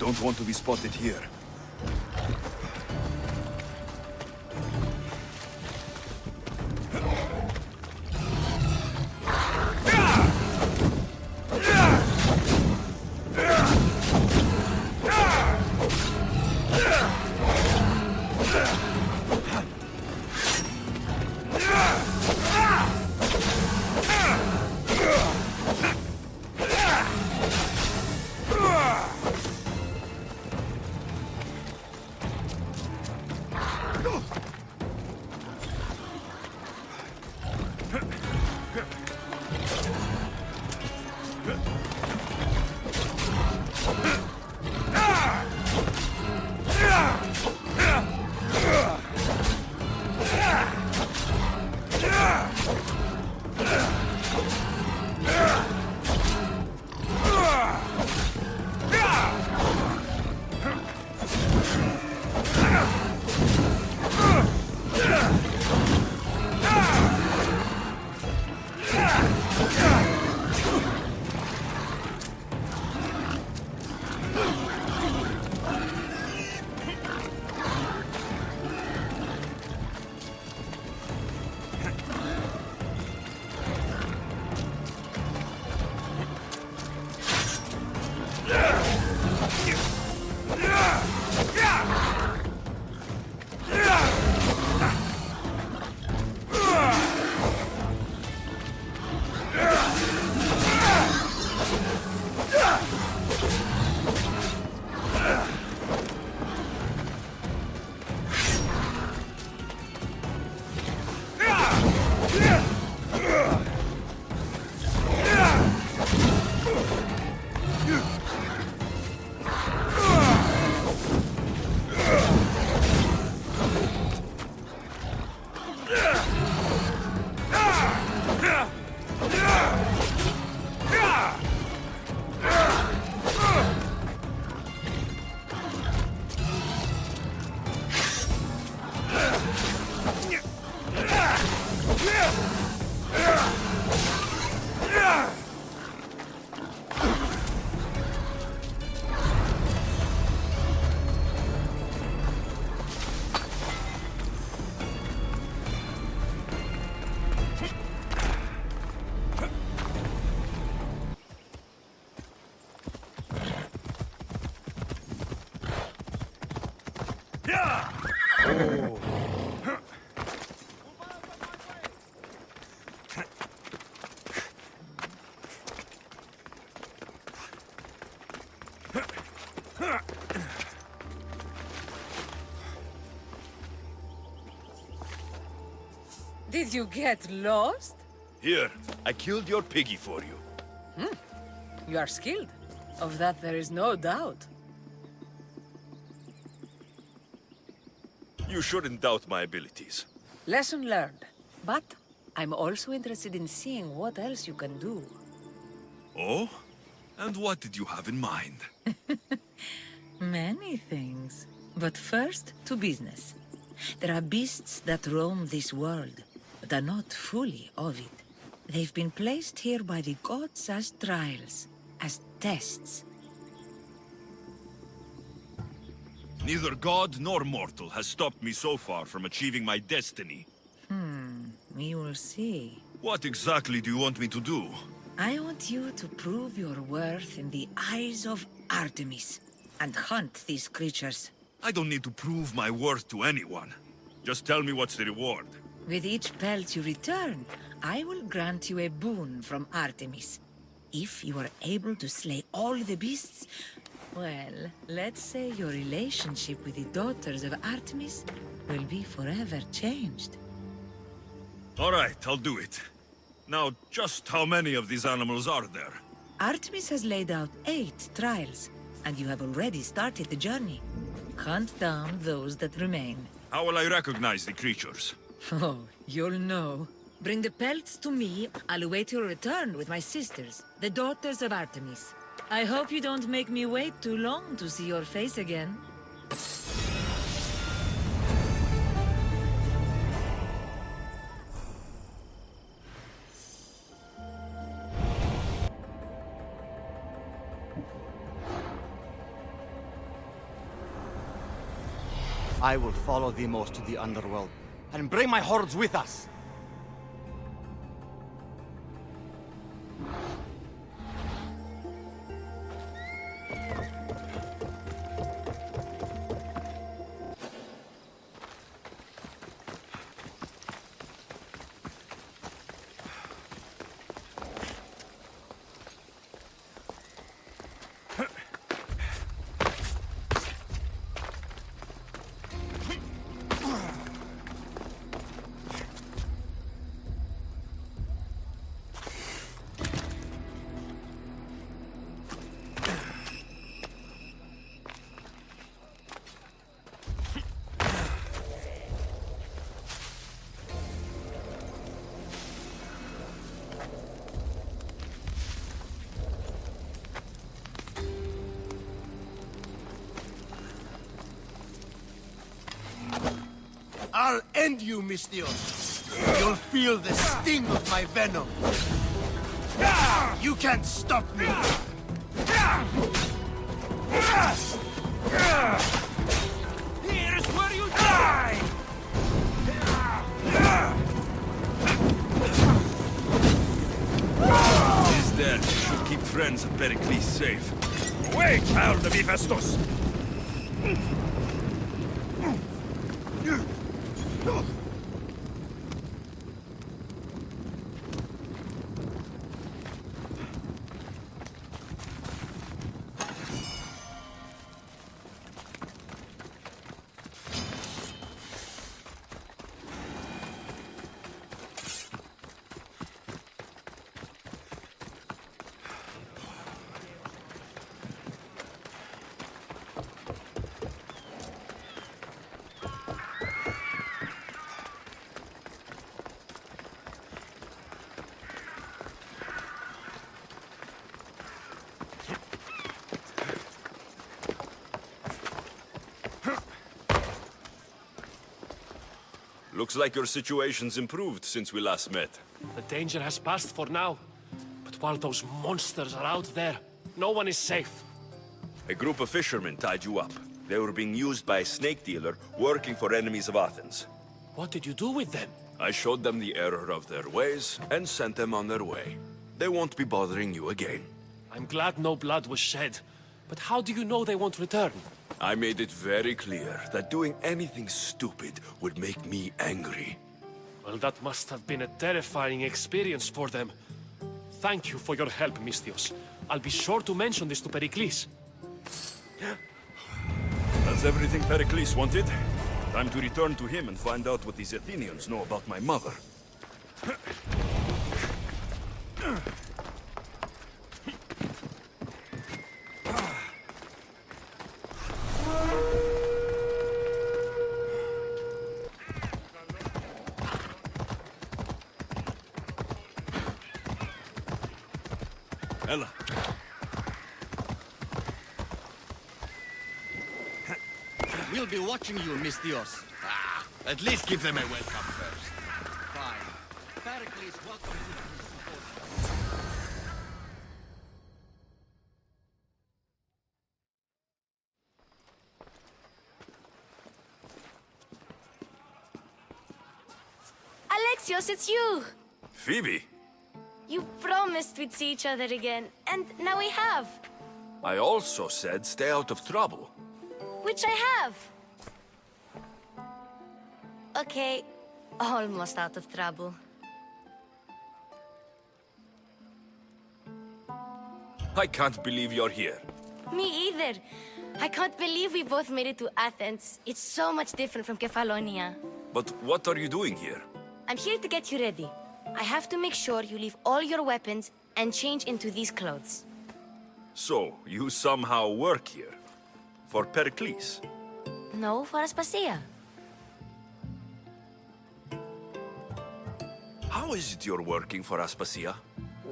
don't want to be spotted here. Did you get lost? Here, I killed your piggy for you. You are skilled. Of that there is no doubt. You shouldn't doubt my abilities. Lesson learned. But I'm also interested in seeing what else you can do. Oh? And what did you have in mind? Many things. But first, to business. There are beasts that roam this world, but are not fully of it. They've been placed here by the gods as trials, as tests. Neither god nor mortal has stopped me so far from achieving my destiny. We will see. What exactly do you want me to do? I want you to prove your worth in the eyes of Artemis, and hunt these creatures. I don't need to prove my worth to anyone. Just tell me what's the reward. With each pelt you return, I will grant you a boon from Artemis. If you are able to slay all the beasts, well, let's say your relationship with the daughters of Artemis will be forever changed. All right, I'll do it. Now, just how many of these animals are there? Artemis has laid out 8 trials, and you have already started the journey. Hunt down those that remain. How will I recognize the creatures? Oh, you'll know. Bring the pelts to me. I'll await your return with my sisters, the daughters of Artemis. I hope you don't make me wait too long to see your face again. I will follow Demos to the underworld, and bring my hordes with us! I'll end you, Mistios. You'll feel the sting of my venom. You can't stop me. Here's where you die! His death should keep friends of Perikles safe. Away, child of Hephaestus! Looks like your situation's improved since we last met. The danger has passed for now. But while those monsters are out there, no one is safe. A group of fishermen tied you up. They were being used by a snake dealer working for enemies of Athens. What did you do with them? I showed them the error of their ways and sent them on their way. They won't be bothering you again. I'm glad no blood was shed. But how do you know they won't return? I made it very clear that doing anything stupid would make me angry. Well, that must have been a terrifying experience for them. Thank you for your help, Mistios. I'll be sure to mention this to Perikles. That's everything Perikles wanted. Time to return to him and find out what these Athenians know about my mother. Ella. We'll be watching you, Mistios. At least give them a welcome first. Fine. Perikles, welcome you to the Symposion. Alexios, it's you! Phoebe, You promised we'd see each other again, and now we have. I also said stay out of trouble. Which I have. Okay, almost out of trouble. I can't believe you're here. Me either. I can't believe we both made it to Athens. It's so much different from Kefalonia. But what are you doing here? I'm here to get you ready. I have to make sure you leave all your weapons and change into these clothes. So, you somehow work here? For Perikles? No, for Aspasia. How is it you're working for Aspasia?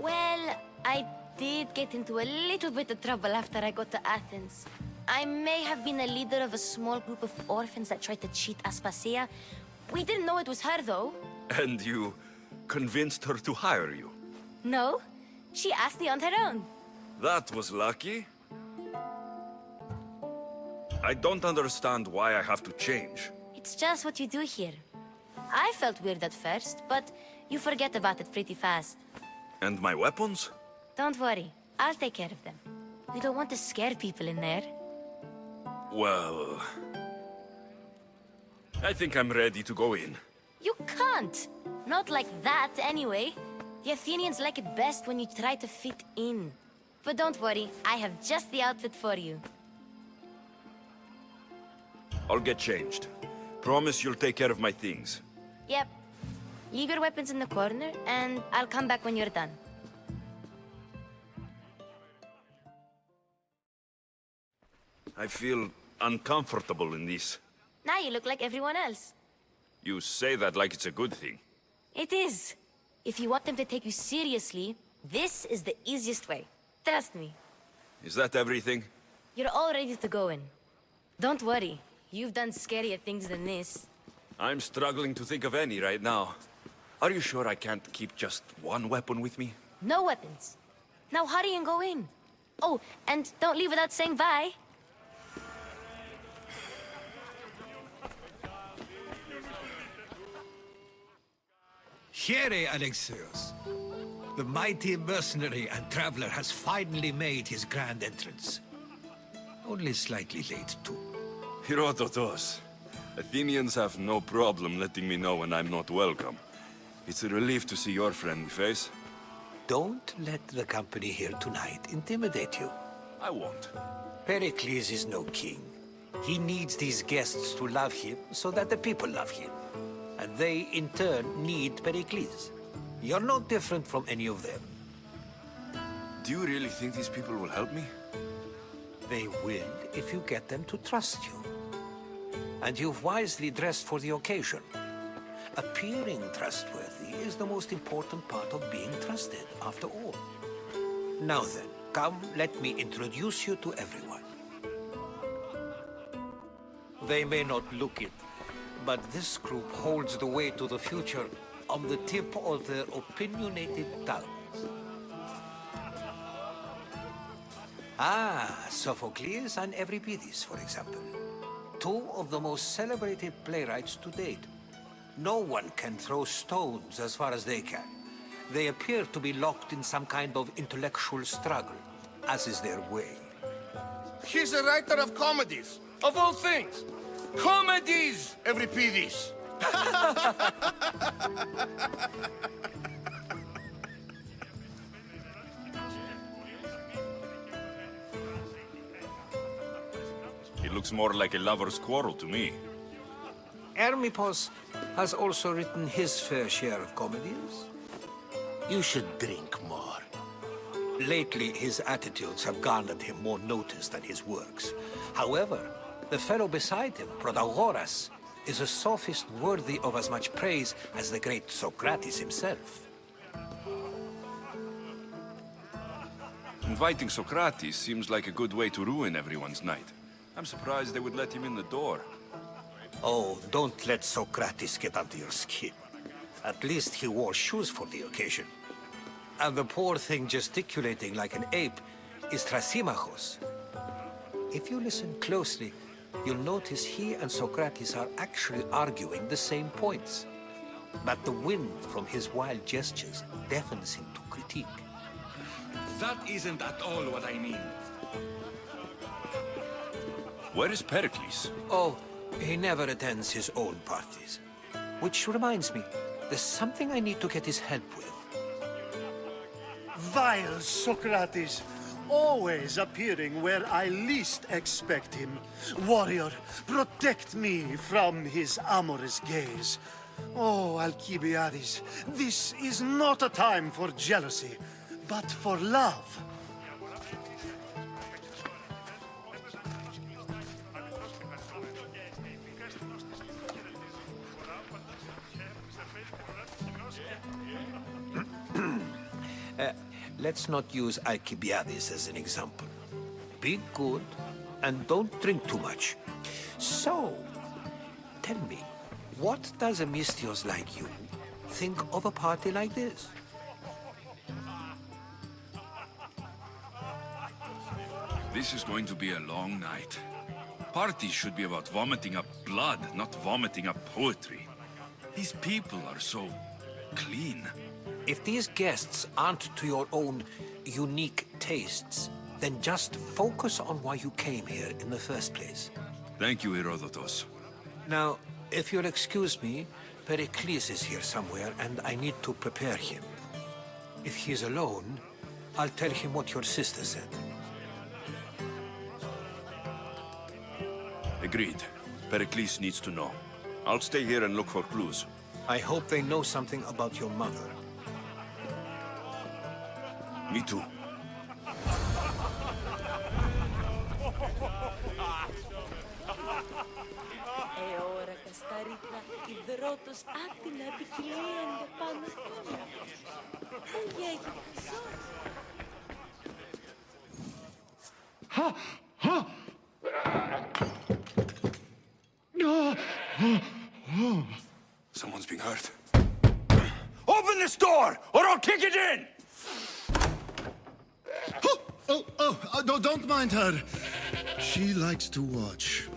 Well, I did get into a little bit of trouble after I got to Athens. I may have been a leader of a small group of orphans that tried to cheat Aspasia. We didn't know it was her, though. And you convinced her to hire you? No, she asked me on her own. That was lucky. I don't understand why I have to change. It's just what you do here. I felt weird at first, but you forget about it pretty fast. And my weapons? Don't worry, I'll take care of them. We don't want to scare people in there. Well... I think I'm ready to go in. You can't! Not like that, anyway. The Athenians like it best when you try to fit in. But don't worry, I have just the outfit for you. I'll get changed. Promise you'll take care of my things. Yep. Leave your weapons in the corner, and I'll come back when you're done. I feel uncomfortable in this. Now you look like everyone else. You say that like it's a good thing. It is. If you want them to take you seriously, this is the easiest way. Trust me. Is that everything? You're all ready to go in. Don't worry. You've done scarier things than this. I'm struggling to think of any right now. Are you sure I can't keep just one weapon with me? No weapons. Now hurry and go in. Oh, and don't leave without saying bye. Here, Alexios. The mighty mercenary and traveler has finally made his grand entrance. Only slightly late, too. Herodotos. Athenians have no problem letting me know when I'm not welcome. It's a relief to see your friendly face. Don't let the company here tonight intimidate you. I won't. Perikles is no king. He needs these guests to love him so that the people love him. And they, in turn, need Perikles. You're no different from any of them. Do you really think these people will help me? They will if you get them to trust you. And you've wisely dressed for the occasion. Appearing trustworthy is the most important part of being trusted, after all. Now then, come, let me introduce you to everyone. They may not look it, but this group holds the way to the future on the tip of their opinionated tongues. Ah, Sophocles and Euripides, for example. Two of the most celebrated playwrights to date. No one can throw stones as far as they can. They appear to be locked in some kind of intellectual struggle, as is their way. He's a writer of comedies, of all things. Comedies, Euripides. It looks more like a lover's quarrel to me. Hermippos has also written his fair share of comedies. You should drink more. Lately, his attitudes have garnered him more notice than his works. However, the fellow beside him, Protagoras, is a sophist worthy of as much praise as the great Socrates himself. Inviting Socrates seems like a good way to ruin everyone's night. I'm surprised they would let him in the door. Oh, don't let Socrates get under your skin. At least he wore shoes for the occasion. And the poor thing gesticulating like an ape is Thrasymachos. If you listen closely, you'll notice he and Socrates are actually arguing the same points. But the wind from his wild gestures deafens him to critique. That isn't at all what I mean. Where is Perikles? Oh, he never attends his own parties. Which reminds me, there's something I need to get his help with. Vile Socrates, always appearing where I least expect him. Warrior, protect me from his amorous gaze. Oh, Alcibiades, this is not a time for jealousy, but for love. Let's not use Alcibiades as an example. Be good, and don't drink too much. So, tell me, what does a Misthios like you think of a party like this? This is going to be a long night. Parties should be about vomiting up blood, not vomiting up poetry. These people are so clean. If these guests aren't to your own unique tastes, then just focus on why you came here in the first place. Thank you, Herodotus. Now, if you'll excuse me, Perikles is here somewhere, and I need to prepare him. If he's alone, I'll tell him what your sister said. Agreed. Perikles needs to know. I'll stay here and look for clues. I hope they know something about your mother. Me too. Ώρα κασταρίχα, υδρότος άτινα επικυλίενται πάνω πάνω. Πού γέγει Someone's being hurt. Open this door, or I'll kick it in! Don't mind her. She likes to watch.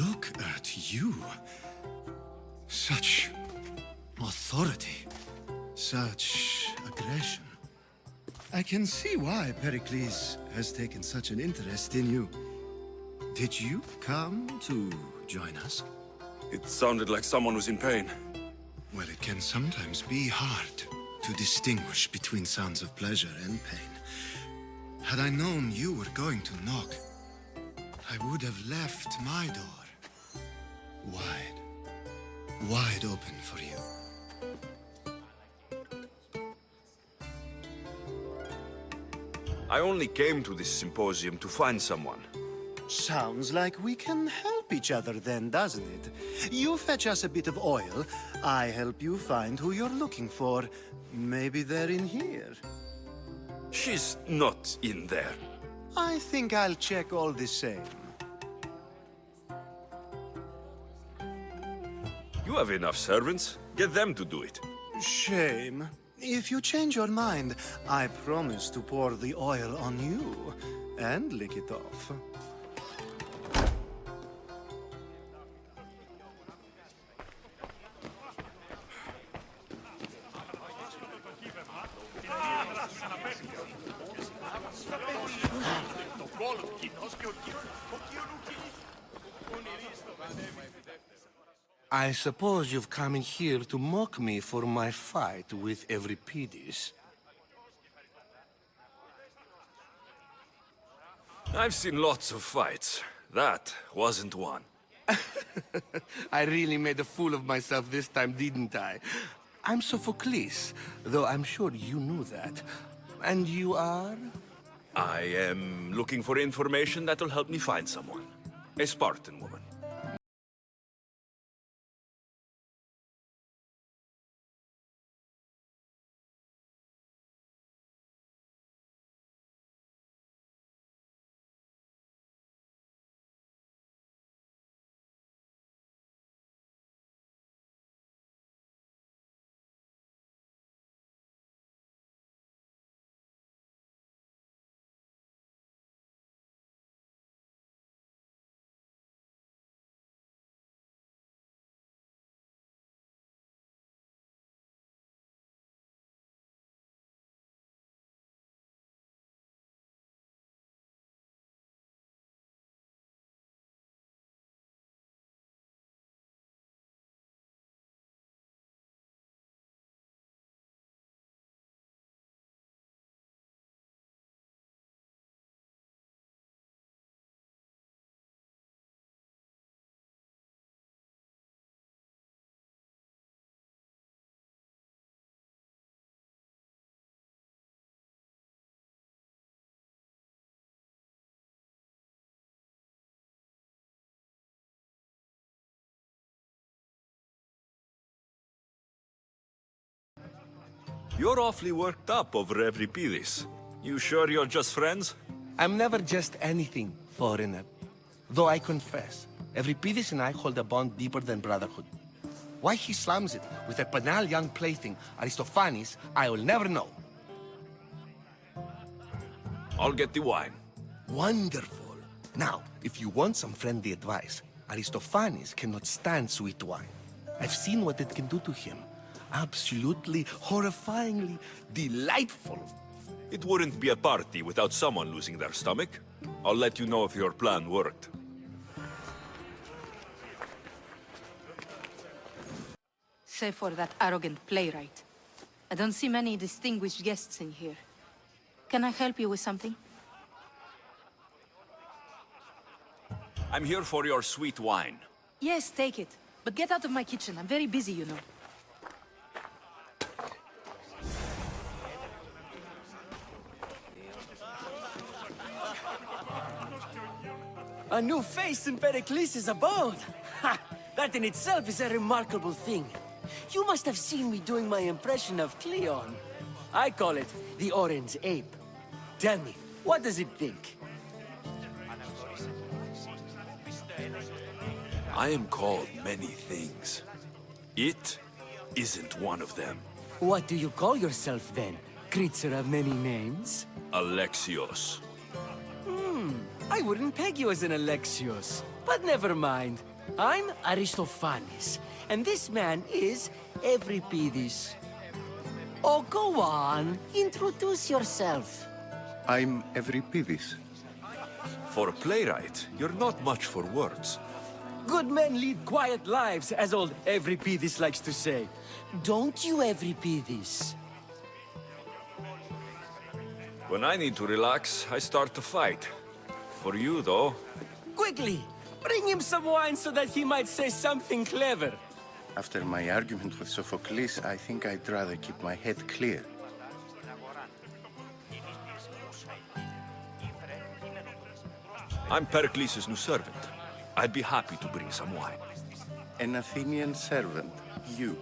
Look at you. Such authority. Such aggression. I can see why Pericles has taken such an interest in you. Did you come to join us? It sounded like someone was in pain. Well, it can sometimes be hard to distinguish between sounds of pleasure and pain. Had I known you were going to knock, I would have left my door wide open for you. I only came to this symposium to find someone. Sounds like we can help each other then, doesn't it? You fetch us a bit of oil, I help you find who you're looking for. Maybe they're in here. She's not in there. I think I'll check all the same. You have enough servants. Get them to do it. Shame. If you change your mind, I promise to pour the oil on you and lick it off. I suppose you've come in here to mock me for my fight with Euripides. I've seen lots of fights. That wasn't one. I really made a fool of myself this time, didn't I? I'm Sophocles, though I'm sure you knew that. And you are? I am looking for information that'll help me find someone. A Spartan woman. You're awfully worked up over Euripides. You sure you're just friends? I'm never just anything, foreigner. Though I confess, Euripides and I hold a bond deeper than brotherhood. Why he slams it with a banal young plaything, Aristophanes, I will never know. I'll get the wine. Wonderful. Now, if you want some friendly advice, Aristophanes cannot stand sweet wine. I've seen what it can do to him. Absolutely, horrifyingly delightful. It wouldn't be a party without someone losing their stomach. I'll let you know if your plan worked. Save for that arrogant playwright. I don't see many distinguished guests in here. Can I help you with something? I'm here for your sweet wine. Yes, take it. But get out of my kitchen. I'm very busy, you know. A new face in Perikles' abode! Ha! That in itself is a remarkable thing. You must have seen me doing my impression of Cleon. I call it the Orange Ape. Tell me, what does it think? I am called many things. It isn't one of them. What do you call yourself then? Creature of many names? Alexios. I wouldn't peg you as an Alexios. But never mind. I'm Aristophanes, and this man is Euripides. Oh, go on. Introduce yourself. I'm Euripides. For a playwright, you're not much for words. Good men lead quiet lives, as old Euripides likes to say. Don't you, Euripides? When I need to relax, I start to fight. For you, though, Quickly! Bring him some wine so that he might say something clever. After my argument with Sophocles, I think I'd rather keep my head clear. I'm Perikles' new servant. I'd be happy to bring some wine. An Athenian servant, you,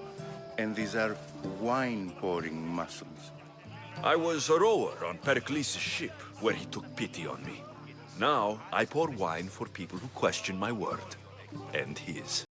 and these are wine-pouring muscles. I was a rower on Perikles' ship, where he took pity on me. Now, I pour wine for people who question my word. And his.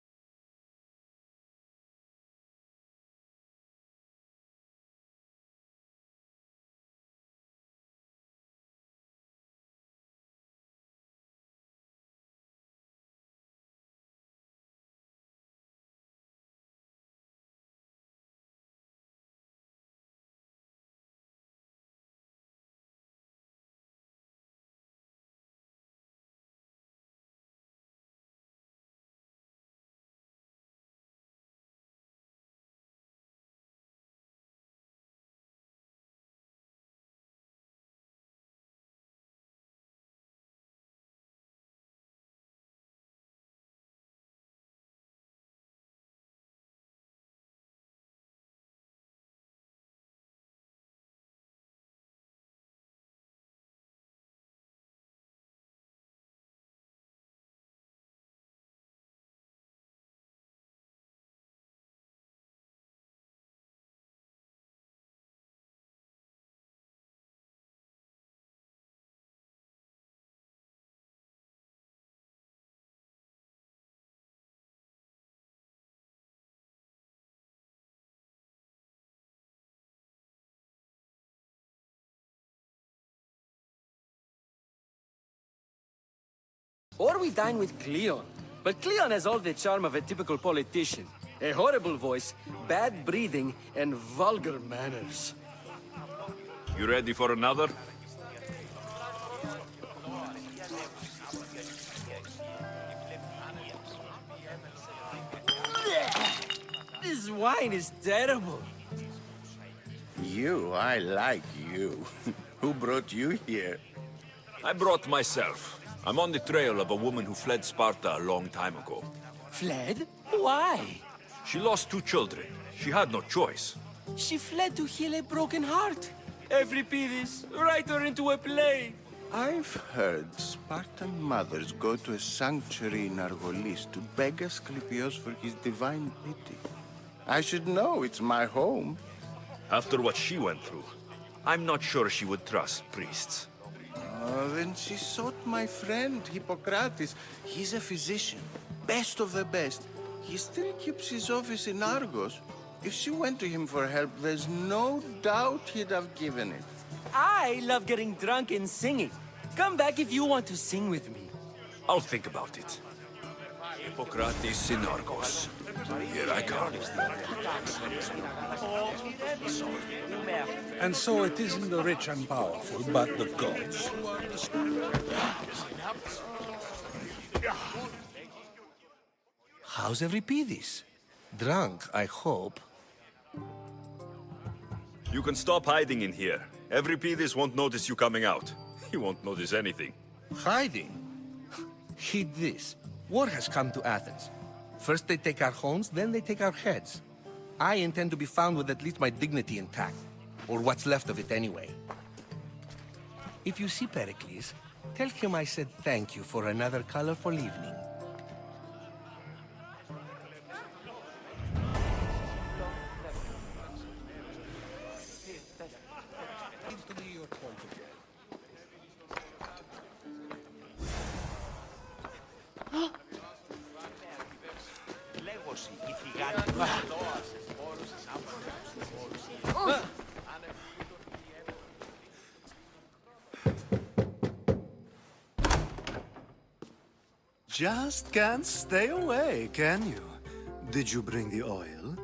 Or we dine with Cleon. But Cleon has all the charm of a typical politician. A horrible voice, bad breeding, and vulgar manners. You ready for another? This wine is terrible. I like you. Who brought you here? I brought myself. I'm on the trail of a woman who fled Sparta a long time ago. Fled? Why? She lost 2 children. She had no choice. She fled to heal a broken heart. Euripides, write her into a play. I've heard Spartan mothers go to a sanctuary in Argolis to beg Asclepios for his divine pity. I should know, it's my home. After what she went through, I'm not sure she would trust priests. Then she sought my friend, Hippocrates. He's a physician, best of the best. He still keeps his office in Argos. If she went to him for help, there's no doubt he'd have given it. I love getting drunk and singing. Come back if you want to sing with me. I'll think about it. Hippocrates in Argos. Here I come. And so it isn't the rich and powerful, but the gods. How's Euripides? Drunk, I hope. You can stop hiding in here. Euripides won't notice you coming out. He won't notice anything. Hiding? Heed this. War has come to Athens. First they take our homes, then they take our heads. I intend to be found with at least my dignity intact. Or what's left of it anyway. If you see Perikles, tell him I said thank you for another colorful evening. Just can't stay away, can you? Did you bring the oil?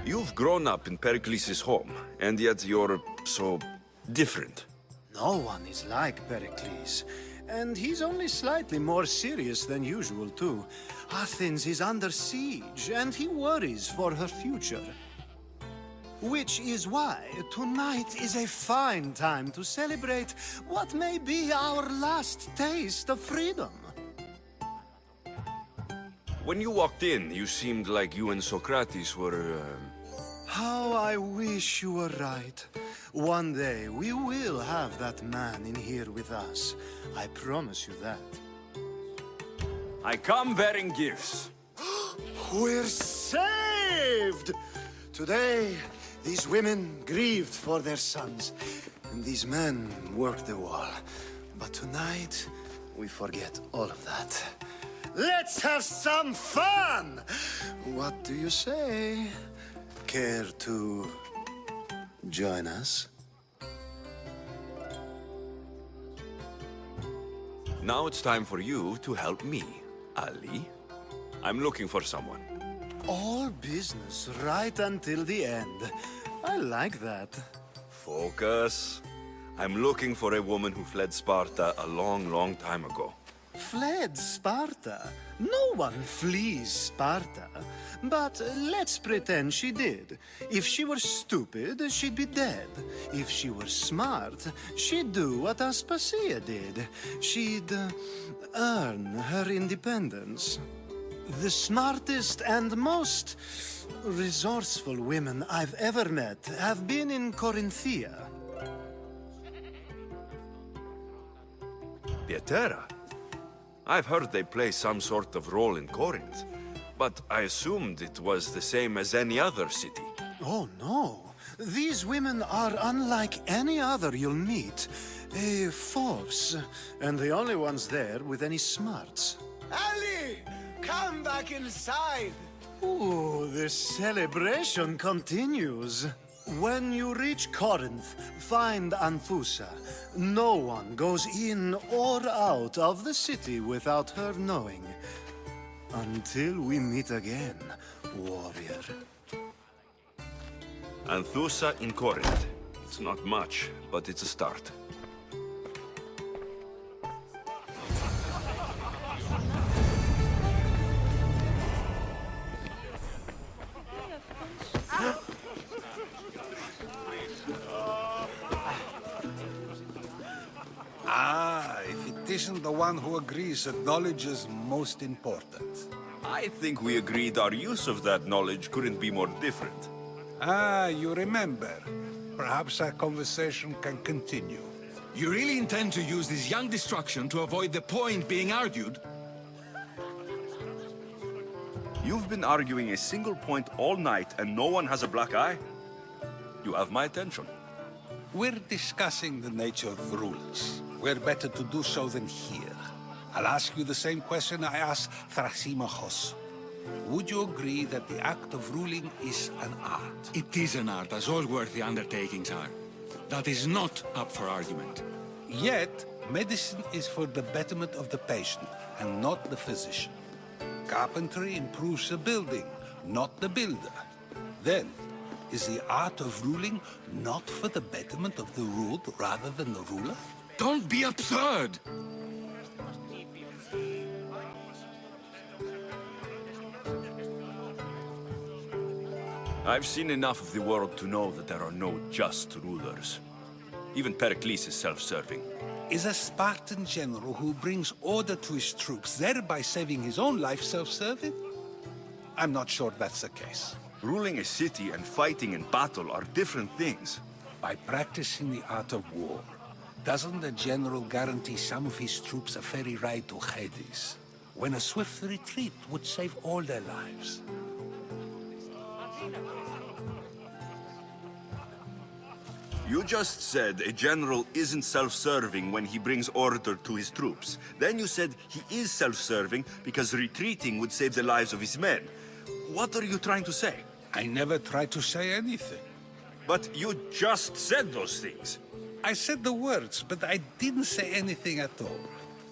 You've grown up in Perikles' home, and yet you're so different. No one is like Perikles. And he's only slightly more serious than usual, too. Athens is under siege, and he worries for her future. Which is why tonight is a fine time to celebrate what may be our last taste of freedom. When you walked in, you seemed like you and Socrates were, How I wish you were right. One day we will have that man in here with us. I promise you that. I come bearing gifts. We're saved! Today, these women grieved for their sons, and these men worked the wall. But tonight, we forget all of that. Let's have some fun! What do you say? Care to join us? Now it's time for you to help me, Ali. I'm looking for someone. All business right until the end. I like that. Focus. I'm looking for a woman who fled Sparta a long, long time ago. Fled Sparta? No one flees Sparta. But let's pretend she did. If she were stupid, she'd be dead. If she were smart, she'd do what Aspasia did. She'd earn her independence. The smartest and most resourceful women I've ever met have been in Corinthia. Pietera? I've heard they play some sort of role in Corinth, but I assumed it was the same as any other city. Oh, no. These women are unlike any other you'll meet. A force, and the only ones there with any smarts. Ali! Come back inside! Ooh, the celebration continues. When you reach Corinth, find Anthusa. No one goes in or out of the city without her knowing. Until we meet again, warrior. Anthusa in Corinth. It's not much, but it's a start. If it isn't the one who agrees that knowledge is most important. I think we agreed our use of that knowledge couldn't be more different. You remember. Perhaps our conversation can continue. You really intend to use this young destruction to avoid the point being argued? You've been arguing a single point all night and no one has a black eye? You have my attention. We're discussing the nature of rulers. Where better to do so than here? I'll ask you the same question I asked Thrasymachos. Would you agree that the act of ruling is an art? It is an art, as all worthy undertakings are. That is not up for argument. Yet, medicine is for the betterment of the patient, and not the physician. Carpentry improves the building, not the builder. Then, is the art of ruling not for the betterment of the ruled rather than the ruler? Don't be absurd! I've seen enough of the world to know that there are no just rulers. Even Perikles is self-serving. Is a Spartan general who brings order to his troops, thereby saving his own life, self-serving? I'm not sure that's the case. Ruling a city and fighting in battle are different things. By practicing the art of war, doesn't the general guarantee some of his troops a ferry ride to Hades, when a swift retreat would save all their lives? You just said a general isn't self-serving when he brings order to his troops. Then you said he is self-serving because retreating would save the lives of his men. What are you trying to say? I never tried to say anything. But you just said those things. I said the words, but I didn't say anything at all.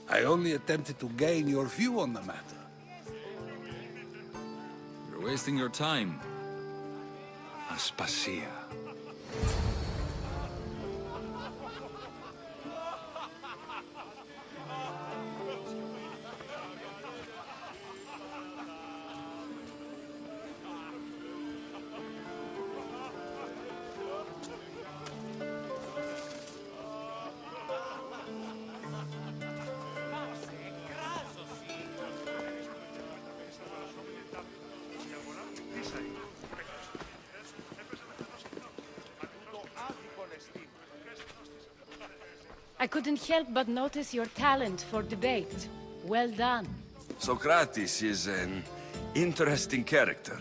I only attempted to gain your view on the matter. You're wasting your time. Aspasia. I couldn't help but notice your talent for debate. Well done. Socrates is an interesting character.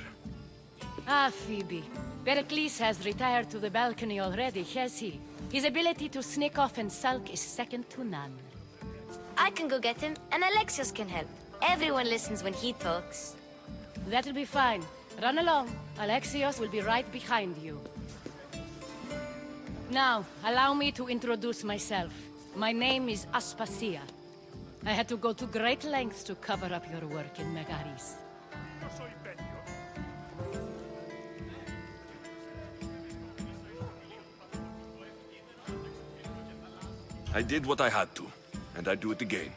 Ah, Phoebe. Pericles has retired to the balcony already, has he? His ability to sneak off and sulk is second to none. I can go get him, and Alexios can help. Everyone listens when he talks. That'll be fine. Run along. Alexios will be right behind you. Now, allow me to introduce myself. My name is Aspasia. I had to go to great lengths to cover up your work in Megaris. I did what I had to, and I do it again.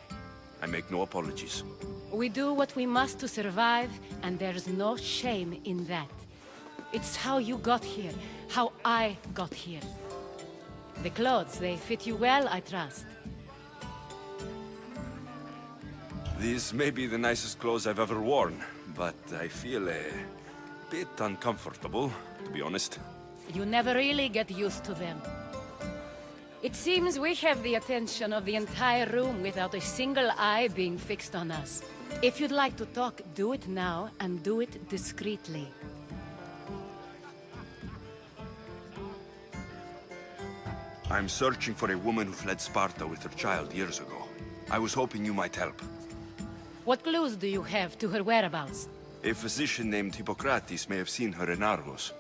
I make no apologies. We do what we must to survive, and there's no shame in that. It's how you got here, how I got here. The clothes, they fit you well, I trust. These may be the nicest clothes I've ever worn, but I feel a bit uncomfortable, to be honest. You never really get used to them. It seems we have the attention of the entire room without a single eye being fixed on us. If you'd like to talk, do it now, and do it discreetly. I'm searching for a woman who fled Sparta with her child years ago. I was hoping you might help. What clues do you have to her whereabouts? A physician named Hippocrates may have seen her in Argos.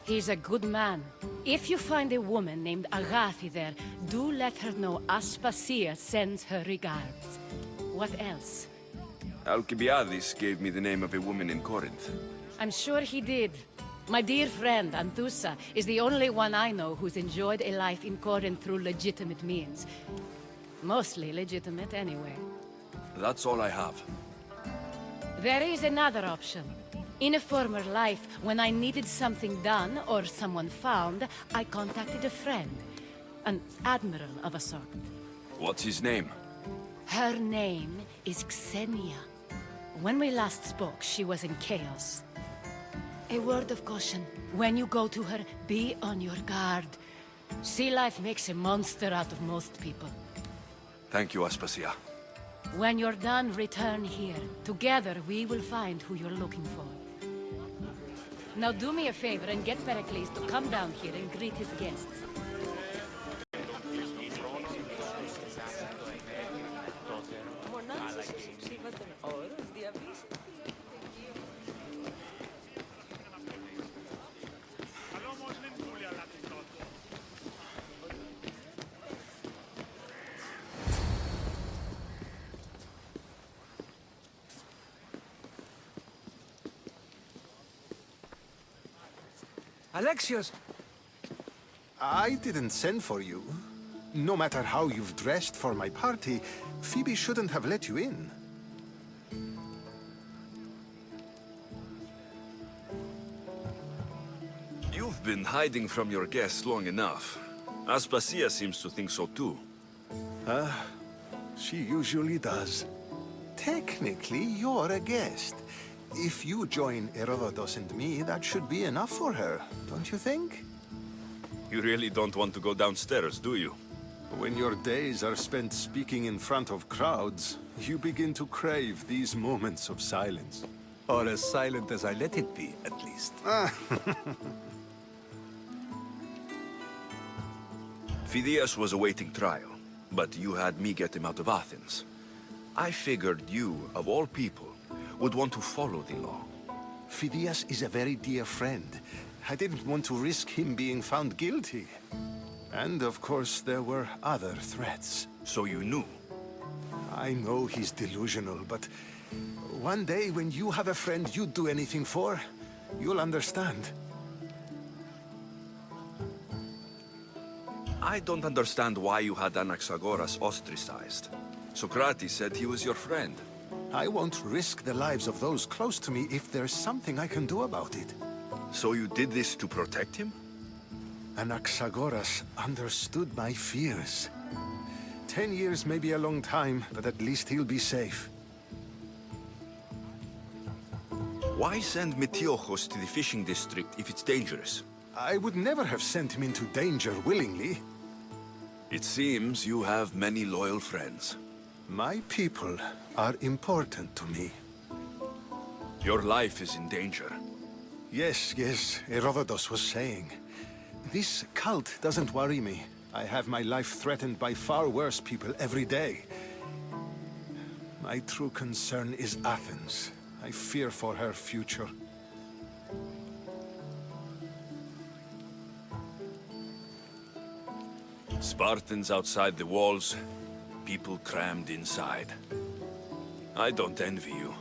He's a good man. If you find a woman named Agathi there, do let her know Aspasia sends her regards. What else? Alcibiades gave me the name of a woman in Corinth. I'm sure he did. My dear friend, Anthusa, is the only one I know who's enjoyed a life in Corinth through legitimate means. Mostly legitimate, anyway. That's all I have. There is another option. In a former life, when I needed something done or someone found, I contacted a friend. An admiral of a sort. What's his name? Her name is Xenia. When we last spoke, she was in chaos. A word of caution. When you go to her, be on your guard. Sea life makes a monster out of most people. Thank you, Aspasia. When you're done, return here. Together, we will find who you're looking for. Now do me a favor and get Perikles to come down here and greet his guests. Alexios! I didn't send for you. No matter how you've dressed for my party, Phoebe shouldn't have let you in. You've been hiding from your guests long enough. Aspasia seems to think so too. She usually does. Technically, you're a guest. If you join Herodotus and me, that should be enough for her, don't you think? You really don't want to go downstairs, do you? When your days are spent speaking in front of crowds, you begin to crave these moments of silence. Or as silent as I let it be, at least. Phidias was awaiting trial, but you had me get him out of Athens. I figured you, of all people, would want to follow the law. Phidias is a very dear friend. I didn't want to risk him being found guilty. And of course, there were other threats. So you knew? I know he's delusional, but one day when you have a friend you'd do anything for, you'll understand. I don't understand why you had Anaxagoras ostracized. Socrates said he was your friend. I won't risk the lives of those close to me if there's something I can do about it. So you did this to protect him? Anaxagoras understood my fears. 10 years may be a long time, but at least he'll be safe. Why send Metiochos to the fishing district if it's dangerous? I would never have sent him into danger willingly. It seems you have many loyal friends. My people are important to me. Your life is in danger. Yes, Herodotus was saying. This cult doesn't worry me. I have my life threatened by far worse people every day. My true concern is Athens. I fear for her future. Spartans outside the walls, people crammed inside. I don't envy you.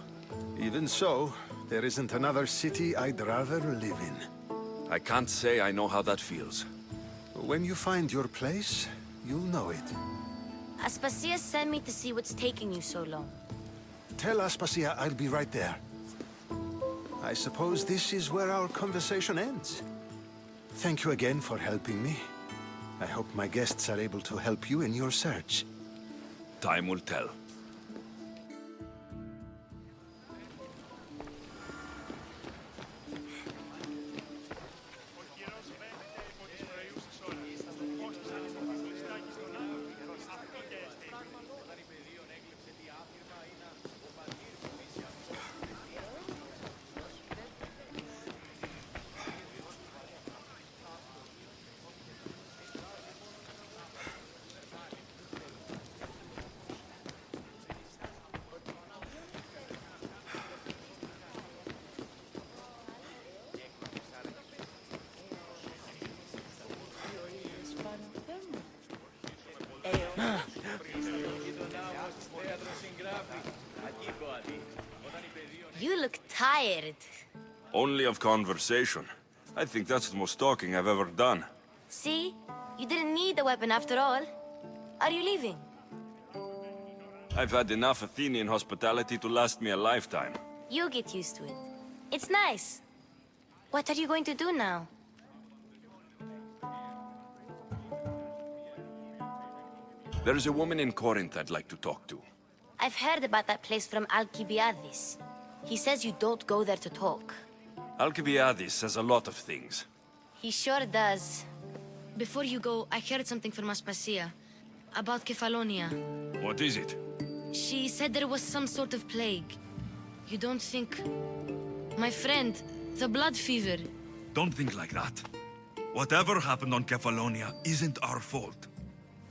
Even so, there isn't another city I'd rather live in. I can't say I know how that feels. When you find your place, you'll know it. Aspasia sent me to see what's taking you so long. Tell Aspasia I'll be right there. I suppose this is where our conversation ends. Thank you again for helping me. I hope my guests are able to help you in your search. Time will tell. You look tired. Only of conversation. I think that's the most talking I've ever done. See? You didn't need the weapon after all. Are you leaving? I've had enough Athenian hospitality to last me a lifetime. You'll get used to it. It's nice. What are you going to do now? There's a woman in Corinth I'd like to talk to. I've heard about that place from Alcibiades. He says you don't go there to talk. Alcibiades says a lot of things. He sure does. Before you go, I heard something from Aspasia. About Kefalonia. What is it? She said there was some sort of plague. You don't think... My friend, the blood fever. Don't think like that. Whatever happened on Kefalonia isn't our fault.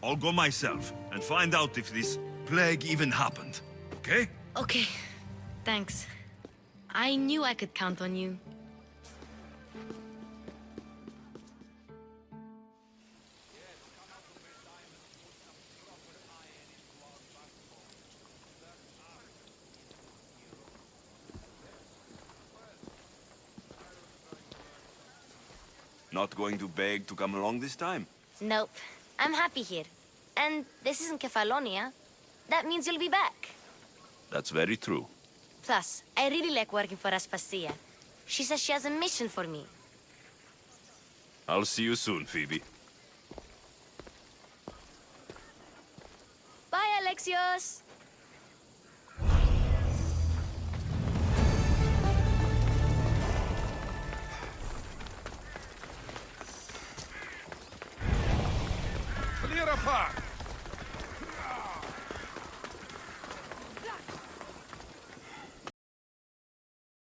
I'll go myself and find out if this plague even happened. Okay? Okay. Thanks. I knew I could count on you. Not going to beg to come along this time? Nope. I'm happy here. And this isn't Kefalonia. That means you'll be back. That's very true. Plus, I really like working for Aspasia. She says she has a mission for me. I'll see you soon, Phoebe. Bye, Alexios! Clear a path!